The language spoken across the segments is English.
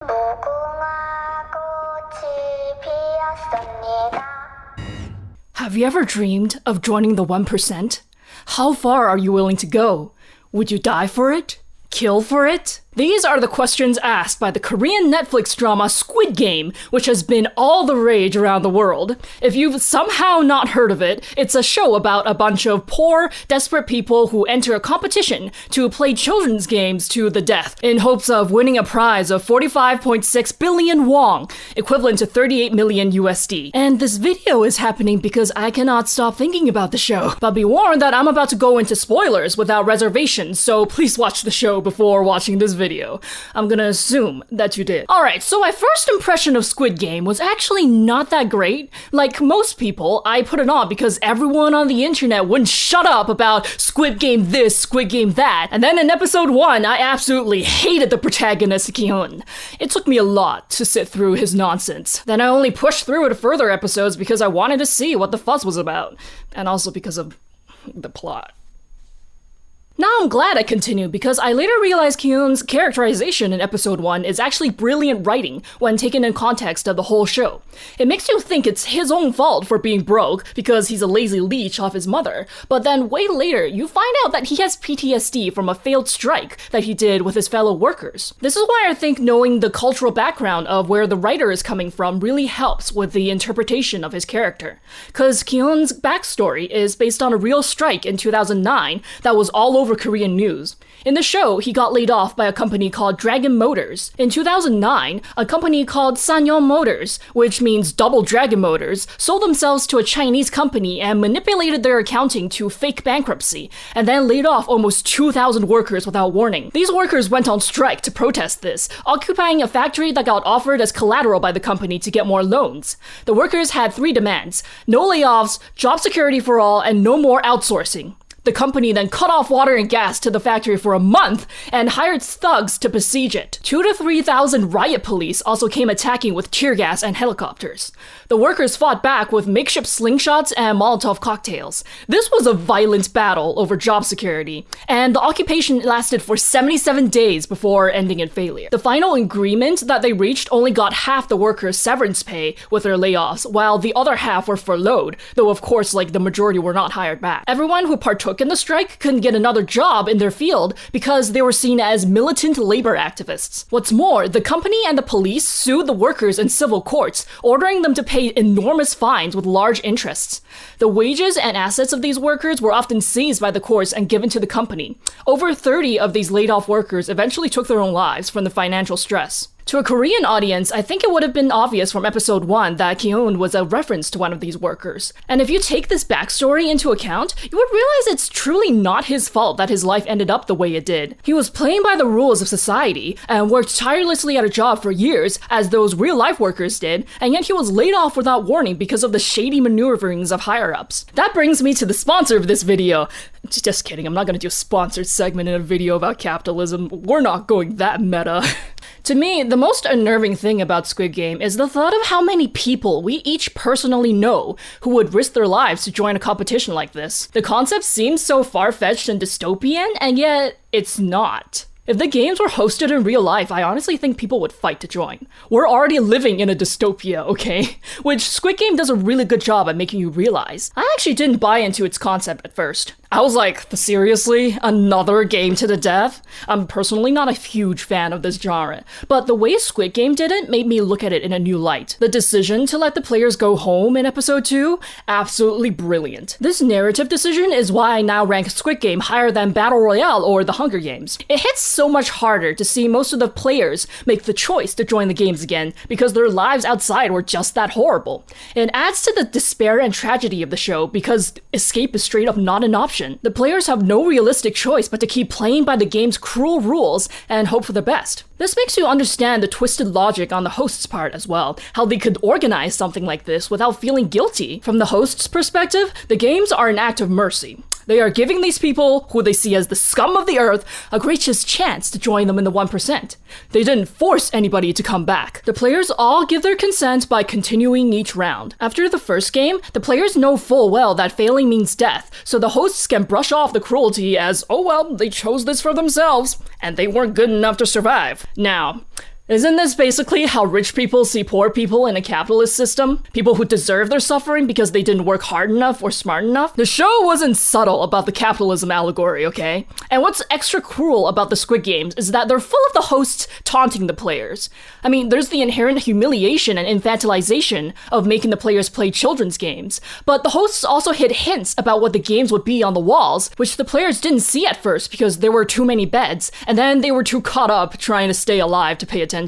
Have you ever dreamed of joining the 1%? How far are you willing to go? Would you die for it? Kill for it? These are the questions asked by the Korean Netflix drama Squid Game, which has been all the rage around the world. If you've somehow not heard of it, it's a show about a bunch of poor, desperate people who enter a competition to play children's games to the death in hopes of winning a prize of 45.6 billion won, equivalent to 38 million USD. And this video is happening because I cannot stop thinking about the show. But be warned that I'm about to go into spoilers without reservations, so please watch the show before watching this video. I'm gonna assume that you did. Alright, so my first impression of Squid Game was actually not that great. Like most people, I put it on because everyone on the internet wouldn't shut up about Squid Game this, Squid Game that. And then in episode 1, I absolutely hated the protagonist gi-hun. It took me a lot to sit through his nonsense. Then I only pushed through it further episodes because I wanted to see what the fuss was about. And also because of the plot. Now I'm glad I continued because I later realized gi-hun's characterization in episode 1 is actually brilliant writing when taken in context of the whole show. It makes you think it's his own fault for being broke because he's a lazy leech off his mother, but then way later you find out that he has PTSD from a failed strike that he did with his fellow workers. This is why I think knowing the cultural background of where the writer is coming from really helps with the interpretation of his character. Cause gi-hun's backstory is based on a real strike in 2009 that was all over Korean news. In the show, he got laid off by a company called Dragon Motors. In 2009, a company called Sanyong Motors, which means Double Dragon Motors, sold themselves to a Chinese company and manipulated their accounting to fake bankruptcy, and then laid off almost 2,000 workers without warning. These workers went on strike to protest this, occupying a factory that got offered as collateral by the company to get more loans. The workers had 3 demands: no layoffs, job security for all, and no more outsourcing. The company then cut off water and gas to the factory for a month and hired thugs to besiege it. 2,000 to 3,000 riot police also came attacking with tear gas and helicopters. The workers fought back with makeshift slingshots and Molotov cocktails. This was a violent battle over job security, and the occupation lasted for 77 days before ending in failure. The final agreement that they reached only got half the workers' severance pay with their layoffs, while the other half were furloughed, though of course the majority were not hired back. Everyone who partook in the strike couldn't get another job in their field because they were seen as militant labor activists. What's more, the company and the police sued the workers in civil courts, ordering them to pay enormous fines with large interests. The wages and assets of these workers were often seized by the courts and given to the company. Over 30 of these laid-off workers eventually took their own lives from the financial stress. To a Korean audience, I think it would have been obvious from episode 1 that gi-hun was a reference to one of these workers. And if you take this backstory into account, you would realize it's truly not his fault that his life ended up the way it did. He was playing by the rules of society and worked tirelessly at a job for years, as those real-life workers did, and yet he was laid off without warning because of the shady maneuverings of higher-ups. That brings me to the sponsor of this video. Just kidding, I'm not gonna do a sponsored segment in a video about capitalism. We're not going that meta. To me, the most unnerving thing about Squid Game is the thought of how many people we each personally know who would risk their lives to join a competition like this. The concept seems so far-fetched and dystopian, and yet it's not. If the games were hosted in real life, I honestly think people would fight to join. We're already living in a dystopia, okay? Which Squid Game does a really good job at making you realize. I actually didn't buy into its concept at first. I was like, seriously? Another game to the death? I'm personally not a huge fan of this genre, but the way Squid Game did it made me look at it in a new light. The decision to let the players go home in episode 2? Absolutely brilliant. This narrative decision is why I now rank Squid Game higher than Battle Royale or The Hunger Games. It hits so much harder to see most of the players make the choice to join the games again because their lives outside were just that horrible. It adds to the despair and tragedy of the show because escape is straight up not an option. The players have no realistic choice but to keep playing by the game's cruel rules and hope for the best. This makes you understand the twisted logic on the host's part as well, how they could organize something like this without feeling guilty. From the host's perspective, the games are an act of mercy. They are giving these people, who they see as the scum of the earth, a gracious chance to join them in the 1%. They didn't force anybody to come back. The players all give their consent by continuing each round. After the first game, the players know full well that failing means death, so the hosts can brush off the cruelty as, oh well, they chose this for themselves, and they weren't good enough to survive. Now, Isn't this basically how rich people see poor people in a capitalist system? People who deserve their suffering because they didn't work hard enough or smart enough? The show wasn't subtle about the capitalism allegory, okay? And what's extra cruel about the Squid Games is that they're full of the hosts taunting the players. I mean, there's the inherent humiliation and infantilization of making the players play children's games, but the hosts also hid hints about what the games would be on the walls, which the players didn't see at first because there were too many beds, and then they were too caught up trying to stay alive to pay attention.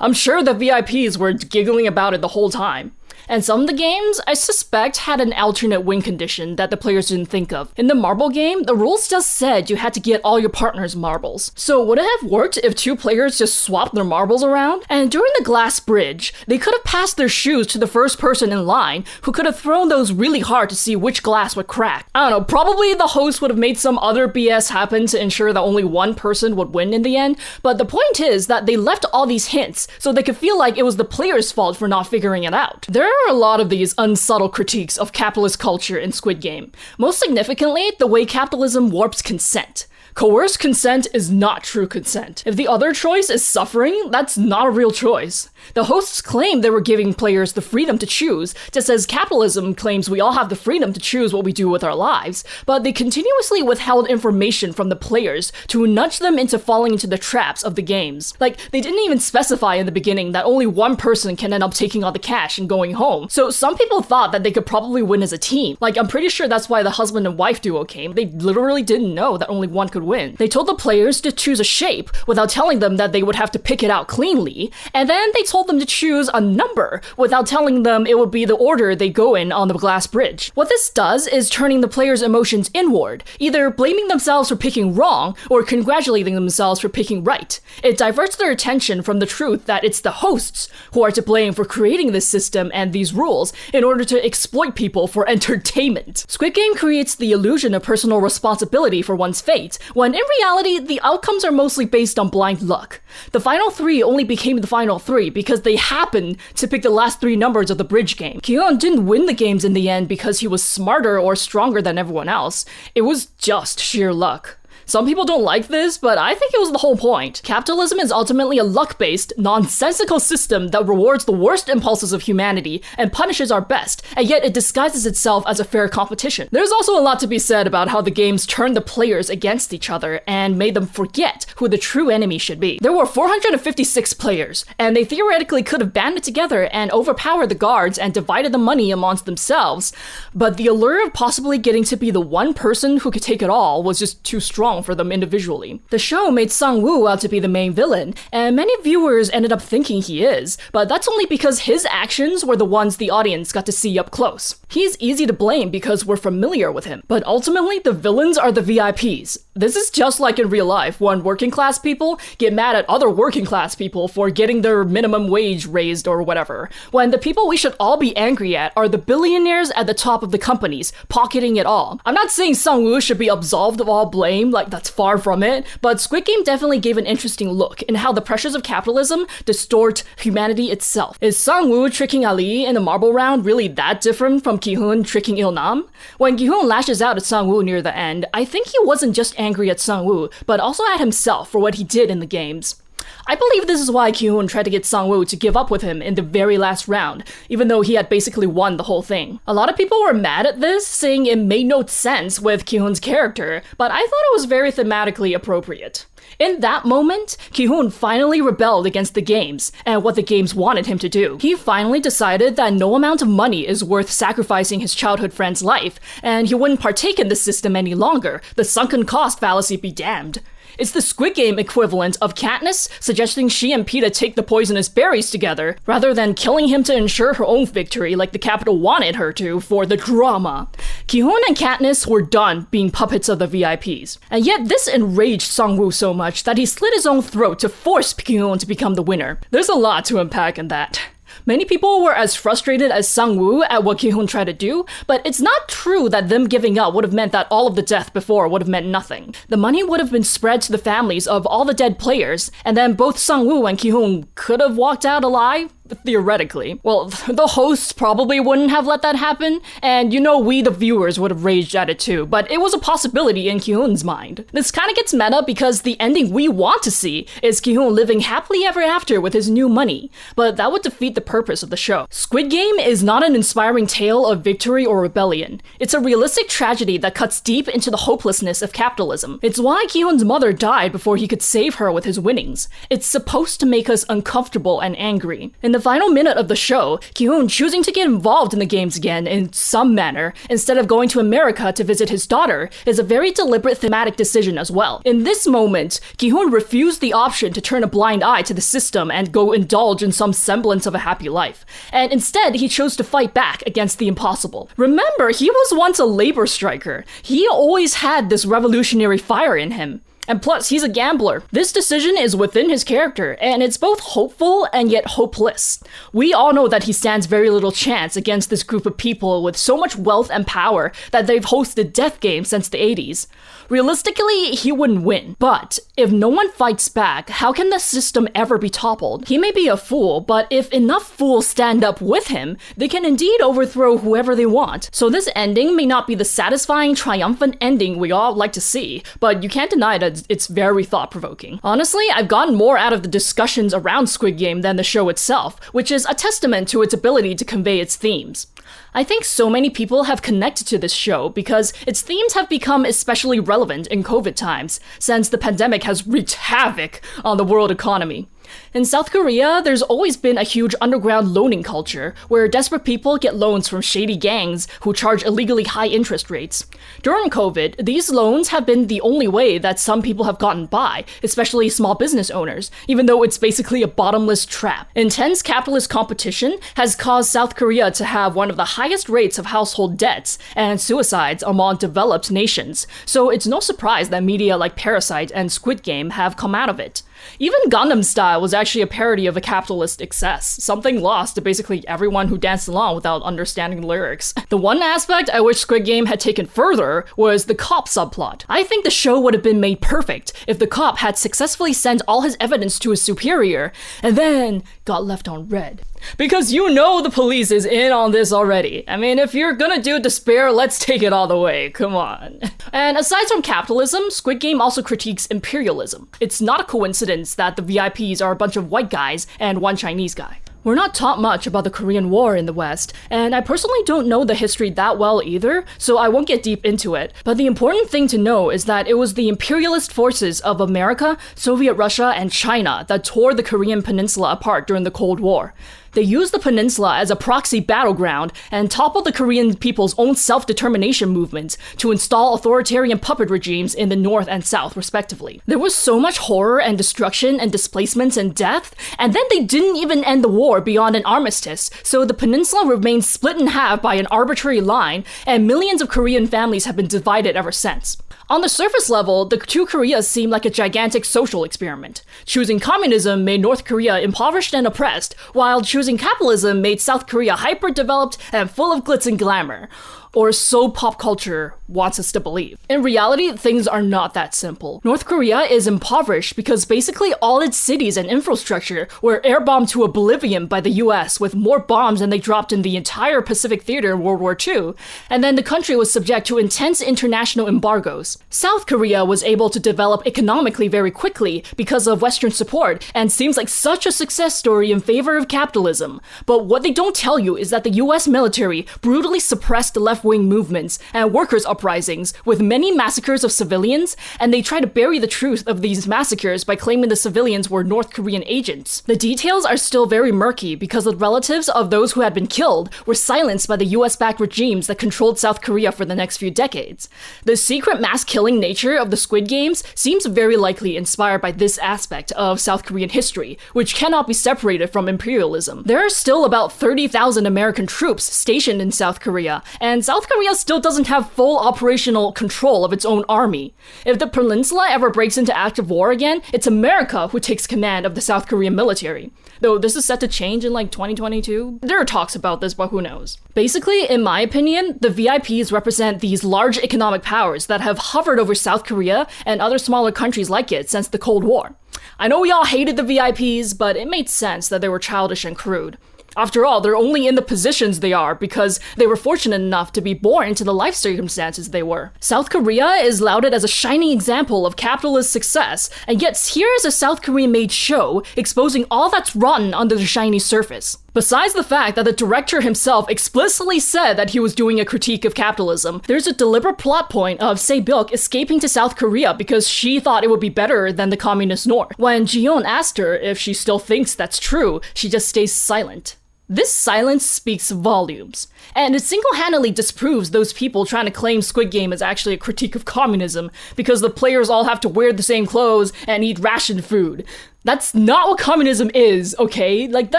I'm sure the VIPs were giggling about it the whole time. And some of the games, I suspect, had an alternate win condition that the players didn't think of. In the marble game, the rules just said you had to get all your partner's marbles. So would it have worked if two players just swapped their marbles around? And during the glass bridge, they could have passed their shoes to the first person in line, who could have thrown those really hard to see which glass would crack. I don't know, probably the host would have made some other BS happen to ensure that only one person would win in the end, but the point is that they left all these hints so they could feel like it was the players' fault for not figuring it out. There are a lot of these unsubtle critiques of capitalist culture in Squid Game. Most significantly, the way capitalism warps consent. Coerced consent is not true consent. If the other choice is suffering, that's not a real choice. The hosts claim they were giving players the freedom to choose, just as capitalism claims we all have the freedom to choose what we do with our lives, but they continuously withheld information from the players to nudge them into falling into the traps of the games. Like, they didn't even specify in the beginning that only one person can end up taking all the cash and going home, so some people thought that they could probably win as a team. Like, I'm pretty sure that's why the husband and wife duo came. They literally didn't know that only one could win. They told the players to choose a shape without telling them that they would have to pick it out cleanly, and then they told them to choose a number without telling them it would be the order they go in on the glass bridge. What this does is turning the players' emotions inward, either blaming themselves for picking wrong or congratulating themselves for picking right. It diverts their attention from the truth that it's the hosts who are to blame for creating this system and these rules in order to exploit people for entertainment. Squid Game creates the illusion of personal responsibility for one's fate, when in reality, the outcomes are mostly based on blind luck. The final three only became the final three because they happened to pick the last three numbers of the bridge game. Gi-hun didn't win the games in the end because he was smarter or stronger than everyone else. It was just sheer luck. Some people don't like this, but I think it was the whole point. Capitalism is ultimately a luck-based, nonsensical system that rewards the worst impulses of humanity and punishes our best, and yet it disguises itself as a fair competition. There's also a lot to be said about how the games turned the players against each other and made them forget who the true enemy should be. There were 456 players, and they theoretically could have banded together and overpowered the guards and divided the money amongst themselves, but the allure of possibly getting to be the one person who could take it all was just too strong for them individually. The show made Sang-woo out to be the main villain, and many viewers ended up thinking he is, but that's only because his actions were the ones the audience got to see up close. He's easy to blame because we're familiar with him, but ultimately the villains are the VIPs. This is just like in real life, when working class people get mad at other working class people for getting their minimum wage raised or whatever, when the people we should all be angry at are the billionaires at the top of the companies, pocketing it all. I'm not saying Sang-woo should be absolved of all blame, like that's far from it, but Squid Game definitely gave an interesting look in how the pressures of capitalism distort humanity itself. Is Sang-woo tricking Ali in the marble round really that different from Gi-hun tricking Il-nam? When Gi-hun lashes out at Sang-woo near the end, I think he wasn't just angry at Sang-woo, but also at himself for what he did in the games. I believe this is why Gi-hun tried to get Sang-woo to give up with him in the very last round, even though he had basically won the whole thing. A lot of people were mad at this, saying it made no sense with Gi-hun's character, but I thought it was very thematically appropriate. In that moment, Gi-hun finally rebelled against the games and what the games wanted him to do. He finally decided that no amount of money is worth sacrificing his childhood friend's life, and he wouldn't partake in the system any longer. The sunken cost fallacy be damned. It's the Squid Game equivalent of Katniss suggesting she and Peeta take the poisonous berries together, rather than killing him to ensure her own victory like the Capitol wanted her to for the drama. Gi-hun and Katniss were done being puppets of the VIPs, and yet this enraged Sang-woo so much that he slit his own throat to force Gi-hun to become the winner. There's a lot to unpack in that. Many people were as frustrated as Sang-woo at what Gi-hun tried to do, but it's not true that them giving up would have meant that all of the death before would have meant nothing. The money would have been spread to the families of all the dead players, and then both Sang-woo and Gi-hun could have walked out alive, theoretically. Well, the hosts probably wouldn't have let that happen, and we the viewers would have raged at it too, but it was a possibility in Gi-hun's mind. This kind of gets meta because the ending we want to see is Gi-hun living happily ever after with his new money, but that would defeat the purpose of the show. Squid Game is not an inspiring tale of victory or rebellion. It's a realistic tragedy that cuts deep into the hopelessness of capitalism. It's why Gi-hun's mother died before he could save her with his winnings. It's supposed to make us uncomfortable and angry. In the final minute of the show, Gi-hun choosing to get involved in the games again in some manner, instead of going to America to visit his daughter, is a very deliberate thematic decision as well. In this moment, Gi-hun refused the option to turn a blind eye to the system and go indulge in some semblance of a happy life, and instead he chose to fight back against the impossible. Remember, he was once a labor striker. He always had this revolutionary fire in him. And plus, he's a gambler. This decision is within his character, and it's both hopeful and yet hopeless. We all know that he stands very little chance against this group of people with so much wealth and power that they've hosted death games since the 80s. Realistically, he wouldn't win. But if no one fights back, how can the system ever be toppled? He may be a fool, but if enough fools stand up with him, they can indeed overthrow whoever they want. So this ending may not be the satisfying, triumphant ending we all like to see, but you can't deny that it's very thought-provoking. Honestly, I've gotten more out of the discussions around Squid Game than the show itself, which is a testament to its ability to convey its themes. I think so many people have connected to this show because its themes have become especially relevant in COVID times, since the pandemic has wreaked havoc on the world economy. In South Korea, there's always been a huge underground loaning culture, where desperate people get loans from shady gangs who charge illegally high interest rates. During COVID, these loans have been the only way that some people have gotten by, especially small business owners, even though it's basically a bottomless trap. Intense capitalist competition has caused South Korea to have one of the highest rates of household debts and suicides among developed nations, so it's no surprise that media like Parasite and Squid Game have come out of it. Even Gangnam Style was actually a parody of a capitalist excess, something lost to basically everyone who danced along without understanding the lyrics. The one aspect I wish Squid Game had taken further was the cop subplot. I think the show would have been made perfect if the cop had successfully sent all his evidence to his superior, and then got left on red. Because the police is in on this already. I mean, if you're gonna do despair, let's take it all the way, come on. And aside from capitalism, Squid Game also critiques imperialism. It's not a coincidence that the VIPs are a bunch of white guys and one Chinese guy. We're not taught much about the Korean War in the West, and I personally don't know the history that well either, so I won't get deep into it. But the important thing to know is that it was the imperialist forces of America, Soviet Russia, and China that tore the Korean peninsula apart during the Cold War. They used the peninsula as a proxy battleground and toppled the Korean people's own self-determination movement to install authoritarian puppet regimes in the north and south, respectively. There was so much horror and destruction and displacements and death, and then they didn't even end the war beyond an armistice, so the peninsula remained split in half by an arbitrary line, and millions of Korean families have been divided ever since. On the surface level, the two Koreas seem like a gigantic social experiment. Choosing communism made North Korea impoverished and oppressed, while choosing capitalism made South Korea hyper-developed and full of glitz and glamour. Or so pop culture wants us to believe. In reality, things are not that simple. North Korea is impoverished because basically all its cities and infrastructure were airbombed to oblivion by the US with more bombs than they dropped in the entire Pacific Theater in World War II, and then the country was subject to intense international embargoes. South Korea was able to develop economically very quickly because of Western support and seems like such a success story in favor of capitalism. But what they don't tell you is that the US military brutally suppressed the left-wing movements and workers' uprisings with many massacres of civilians, and they try to bury the truth of these massacres by claiming the civilians were North Korean agents. The details are still very murky because the relatives of those who had been killed were silenced by the US-backed regimes that controlled South Korea for the next few decades. The secret mass-killing nature of the Squid Games seems very likely inspired by this aspect of South Korean history, which cannot be separated from imperialism. There are still about 30,000 American troops stationed in South Korea, and South Korea still doesn't have full operational control of its own army. If the peninsula ever breaks into active war again, it's America who takes command of the South Korean military. Though this is set to change in like 2022. There are talks about this, but who knows. Basically, in my opinion, the VIPs represent these large economic powers that have hovered over South Korea and other smaller countries like it since the Cold War. I know we all hated the VIPs, but it made sense that they were childish and crude. After all, they're only in the positions they are because they were fortunate enough to be born into the life circumstances they were. South Korea is lauded as a shining example of capitalist success, and yet here is a South Korean-made show exposing all that's rotten under the shiny surface. Besides the fact that the director himself explicitly said that he was doing a critique of capitalism, there's a deliberate plot point of sae-byeok escaping to South Korea because she thought it would be better than the communist north. When gi-hun asked her if she still thinks that's true, she just stays silent. This silence speaks volumes, and it single-handedly disproves those people trying to claim Squid Game is actually a critique of communism because the players all have to wear the same clothes and eat rationed food. That's not what communism is, okay? Like,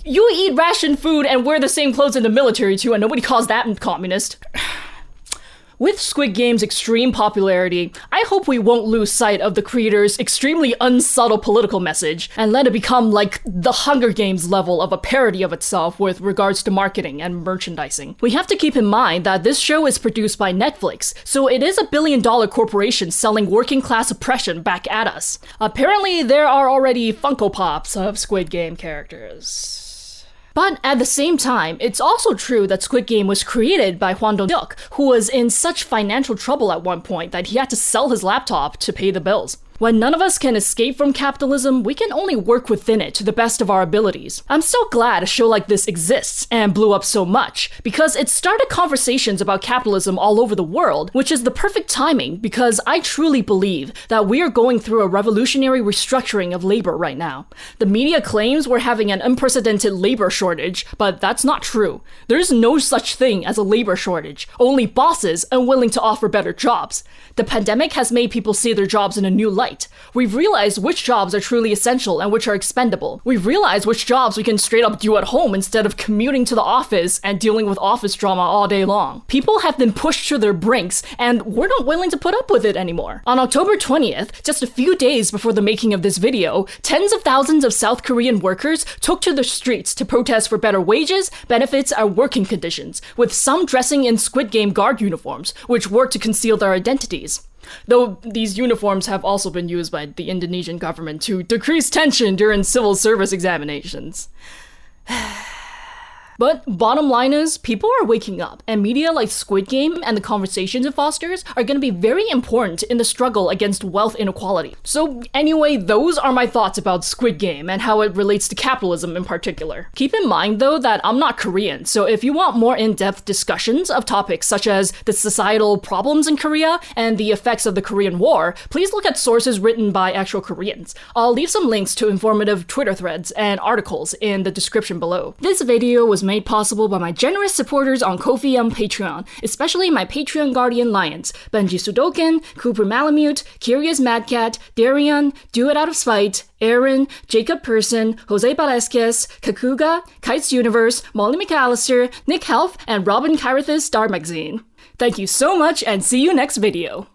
you eat rationed food and wear the same clothes in the military too, and nobody calls that communist. With Squid Game's extreme popularity, I hope we won't lose sight of the creator's extremely unsubtle political message and let it become like the Hunger Games level of a parody of itself with regards to marketing and merchandising. We have to keep in mind that this show is produced by Netflix, so it is a billion-dollar corporation selling working-class oppression back at us. Apparently, there are already Funko Pops of Squid Game characters. But at the same time, it's also true that Squid Game was created by Hwang Do-seok, who was in such financial trouble at one point that he had to sell his laptop to pay the bills. When none of us can escape from capitalism, we can only work within it to the best of our abilities. I'm so glad a show like this exists and blew up so much, because it started conversations about capitalism all over the world, which is the perfect timing because I truly believe that we are going through a revolutionary restructuring of labor right now. The media claims we're having an unprecedented labor shortage, but that's not true. There's no such thing as a labor shortage, only bosses unwilling to offer better jobs. The pandemic has made people see their jobs in a new light. We've realized which jobs are truly essential and which are expendable. We've realized which jobs we can straight up do at home instead of commuting to the office and dealing with office drama all day long. People have been pushed to their brinks, and we're not willing to put up with it anymore. On October 20th, just a few days before the making of this video, tens of thousands of South Korean workers took to the streets to protest for better wages, benefits, and working conditions, with some dressing in Squid Game guard uniforms, which worked to conceal their identities. Though these uniforms have also been used by the Indonesian government to decrease tension during civil service examinations. But bottom line is, people are waking up, and media like Squid Game and the conversations it fosters are going to be very important in the struggle against wealth inequality. So anyway, those are my thoughts about Squid Game and how it relates to capitalism in particular. Keep in mind though that I'm not Korean, so if you want more in-depth discussions of topics such as the societal problems in Korea and the effects of the Korean War, please look at sources written by actual Koreans. I'll leave some links to informative Twitter threads and articles in the description below. This video was made possible by my generous supporters on Ko-fi and Patreon, especially my Patreon Guardian Lions, Benji Sudolcan, Cooper Malamute, Curious Madcat, Darion, Do It Out of Spite, Ehryn, Jakob Persson, Jose Velazquez, Kakuga, Kytes Universe, Molly McAllister, Helf, and Robin Kyrisith Darmagsine. Thank you so much and see you next video.